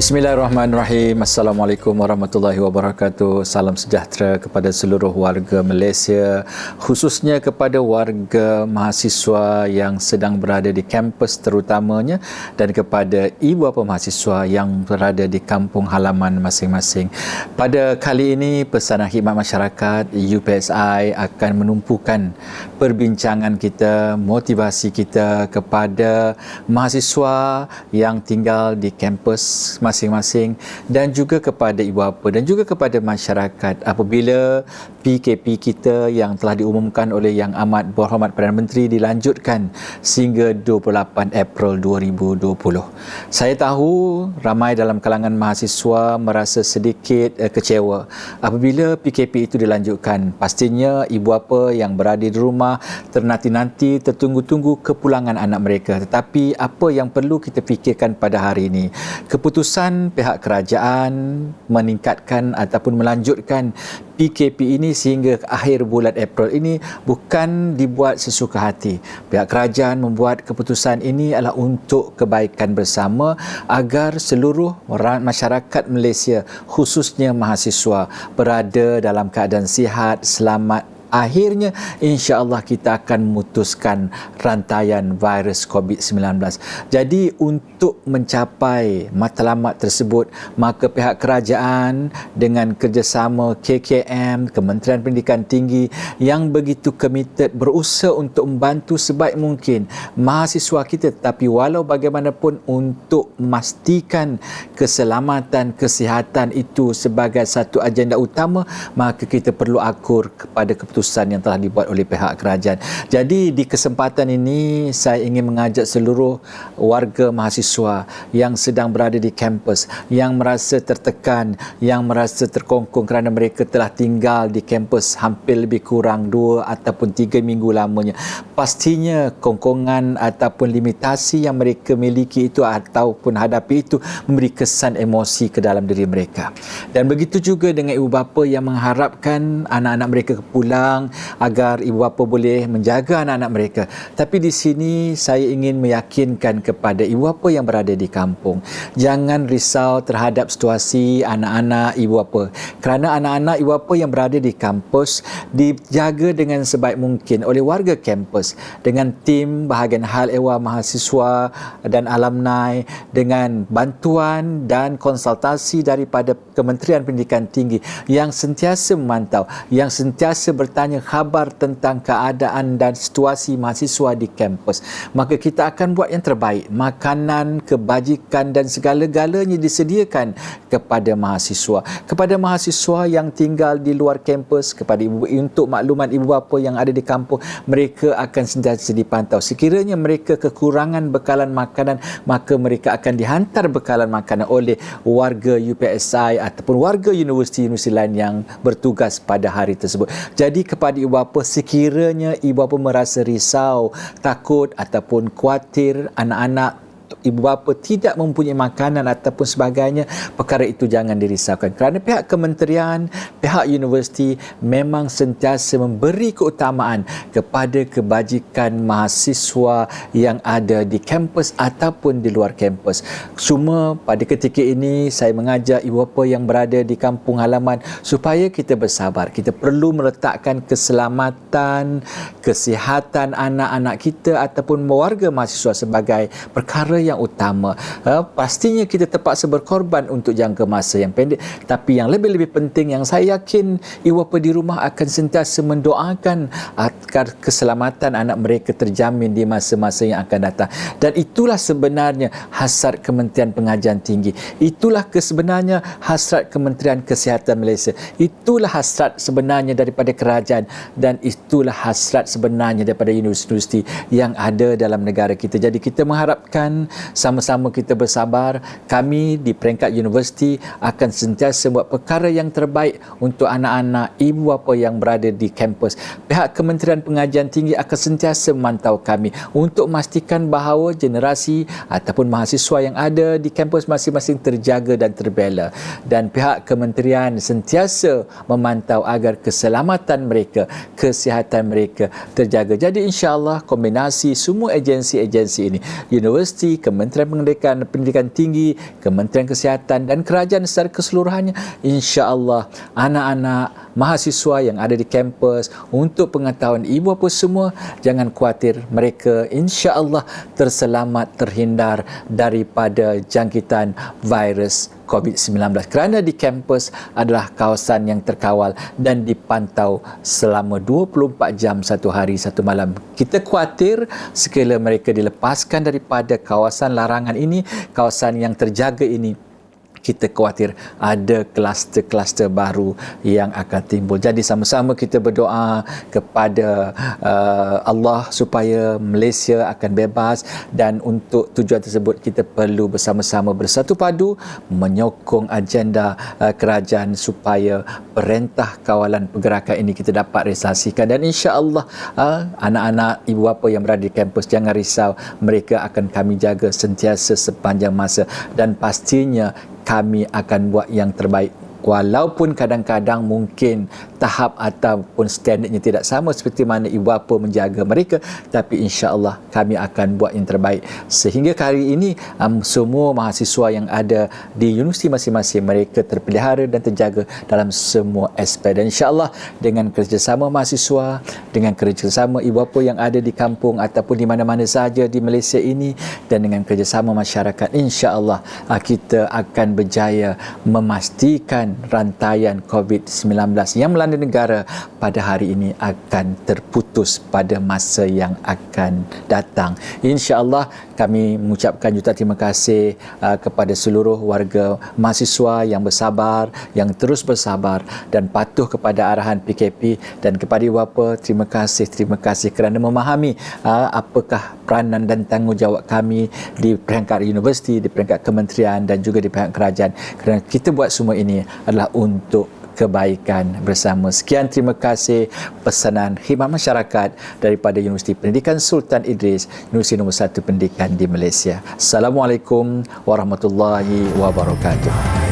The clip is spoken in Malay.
Bismillahirrahmanirrahim. Assalamualaikum warahmatullahi wabarakatuh. Salam sejahtera kepada seluruh warga Malaysia, khususnya kepada warga mahasiswa yang sedang berada di kampus terutamanya, dan kepada ibu bapa mahasiswa yang berada di kampung halaman masing-masing. Pada kali ini, Pesanan Khidmat Masyarakat UPSI akan menumpukan perbincangan kita, motivasi kita kepada mahasiswa yang tinggal di kampus masing-masing, dan juga kepada ibu bapa dan juga kepada masyarakat apabila PKP kita yang telah diumumkan oleh Yang Amat Berhormat Perdana Menteri dilanjutkan sehingga 28 April 2020. Saya tahu ramai dalam kalangan mahasiswa merasa sedikit kecewa apabila PKP itu dilanjutkan. Pastinya ibu bapa yang berada di rumah ternanti-nanti, tertunggu-tunggu kepulangan anak mereka. Tetapi apa yang perlu kita fikirkan pada hari ini? Keputusan pihak kerajaan meningkatkan ataupun melanjutkan PKP ini sehingga akhir bulan April ini bukan dibuat sesuka hati. Pihak kerajaan membuat keputusan ini adalah untuk kebaikan bersama agar seluruh masyarakat Malaysia, khususnya mahasiswa, berada dalam keadaan sihat, selamat. Akhirnya, insya-Allah kita akan memutuskan rantaian virus COVID-19. Jadi, untuk mencapai matlamat tersebut, maka pihak kerajaan dengan kerjasama KKM, Kementerian Pendidikan Tinggi yang begitu komited berusaha untuk membantu sebaik mungkin mahasiswa kita, tetapi walau bagaimanapun untuk memastikan keselamatan, kesihatan itu sebagai satu agenda utama, maka kita perlu akur kepada keputusan yang telah dibuat oleh pihak kerajaan. Jadi di kesempatan ini saya ingin mengajak seluruh warga mahasiswa yang sedang berada di kampus, yang merasa tertekan, yang merasa terkongkong kerana mereka telah tinggal di kampus hampir lebih kurang 2 ataupun 3 minggu lamanya. Pastinya kongkongan ataupun limitasi yang mereka miliki itu ataupun hadapi itu memberi kesan emosi ke dalam diri mereka. Dan begitu juga dengan ibu bapa yang mengharapkan anak-anak mereka pulang agar ibu bapa boleh menjaga anak-anak mereka. Tapi di sini saya ingin meyakinkan kepada ibu bapa yang berada di kampung, jangan risau terhadap situasi anak-anak ibu bapa, kerana anak-anak ibu bapa yang berada di kampus dijaga dengan sebaik mungkin oleh warga kampus dengan tim bahagian hal ehwal mahasiswa dan alumni, dengan bantuan dan konsultasi daripada Kementerian Pendidikan Tinggi yang sentiasa memantau, yang sentiasa bertanya khabar tentang keadaan dan situasi mahasiswa di kampus. Maka kita akan buat yang terbaik. Makanan, kebajikan dan segala-galanya disediakan kepada mahasiswa. Kepada mahasiswa yang tinggal di luar kampus, kepada untuk makluman ibu bapa yang ada di kampung, mereka akan sentiasa dipantau. Sekiranya mereka kekurangan bekalan makanan, maka mereka akan dihantar bekalan makanan oleh warga UPSI ataupun warga universiti-universiti lain yang bertugas pada hari tersebut. Jadi kepada ibu bapa, sekiranya ibu bapa merasa risau, takut ataupun khawatir anak-anak ibu bapa tidak mempunyai makanan ataupun sebagainya, perkara itu jangan dirisaukan, kerana pihak kementerian, pihak universiti memang sentiasa memberi keutamaan kepada kebajikan mahasiswa yang ada di kampus ataupun di luar kampus. Cuma pada ketika ini saya mengajak ibu bapa yang berada di kampung halaman supaya kita bersabar. Kita perlu meletakkan keselamatan, kesihatan anak-anak kita ataupun warga mahasiswa sebagai perkara yang utama. Pastinya kita terpaksa berkorban untuk jangka masa yang pendek, tapi yang lebih-lebih penting, yang saya yakin ibu bapa di rumah akan sentiasa mendoakan agar keselamatan anak mereka terjamin di masa-masa yang akan datang. Dan itulah sebenarnya hasrat Kementerian Pengajian Tinggi, itulah sebenarnya hasrat Kementerian Kesihatan Malaysia, itulah hasrat sebenarnya daripada kerajaan, dan itulah hasrat sebenarnya daripada universiti yang ada dalam negara kita. Jadi kita mengharapkan sama-sama kita bersabar. Kami di peringkat universiti akan sentiasa buat perkara yang terbaik untuk anak-anak ibu bapa yang berada di kampus. Pihak Kementerian Pengajian Tinggi akan sentiasa memantau kami untuk memastikan bahawa generasi ataupun mahasiswa yang ada di kampus masing-masing terjaga dan terbela. Dan pihak kementerian sentiasa memantau agar keselamatan mereka, kesihatan mereka terjaga. Jadi insya-Allah kombinasi semua agensi-agensi ini, universiti, Kementerian Pendidikan Tinggi, Kementerian Kesihatan dan kerajaan secara keseluruhannya, insya-Allah anak-anak mahasiswa yang ada di kampus, untuk pengetahuan ibu bapa semua, jangan khawatir, mereka insya-Allah terselamat, terhindar daripada jangkitan virus COVID-19 kerana di kampus adalah kawasan yang terkawal dan dipantau selama 24 jam satu hari satu malam. Kita khawatir sekiranya mereka dilepaskan daripada kawasan larangan ini, kawasan yang terjaga ini, kita khawatir ada kluster-kluster baru yang akan timbul. Jadi sama-sama kita berdoa kepada Allah supaya Malaysia akan bebas, dan untuk tujuan tersebut kita perlu bersama-sama bersatu padu menyokong agenda kerajaan supaya perintah kawalan pergerakan ini kita dapat realisasikan. Dan insya-Allah anak-anak ibu bapa yang berada di kampus, jangan risau, mereka akan kami jaga sentiasa sepanjang masa, dan pastinya kami akan buat yang terbaik. Walaupun kadang-kadang mungkin tahap ataupun standardnya tidak sama seperti mana ibu bapa menjaga mereka, tapi insya-Allah kami akan buat yang terbaik sehingga hari ini semua mahasiswa yang ada di universiti masing-masing mereka terpelihara dan terjaga dalam semua aspek. Dan insya-Allah dengan kerjasama mahasiswa, dengan kerjasama ibu bapa yang ada di kampung ataupun di mana-mana sahaja di Malaysia ini, dan dengan kerjasama masyarakat, insya-Allah kita akan berjaya memastikan rantaian COVID-19 yang melanda negara pada hari ini akan terputus pada masa yang akan datang. InsyaAllah kami mengucapkan juta terima kasih kepada seluruh warga mahasiswa yang bersabar, yang terus bersabar dan patuh kepada arahan PKP, dan kepada ibu bapa terima kasih kerana memahami apakah peranan dan tanggungjawab kami di peringkat universiti, di peringkat kementerian dan juga di pihak kerajaan, kerana kita buat semua ini adalah untuk kebaikan bersama. Sekian, terima kasih pesanan khidmat masyarakat daripada Universiti Pendidikan Sultan Idris, Universiti nombor 1 pendidikan di Malaysia. Assalamualaikum warahmatullahi wabarakatuh.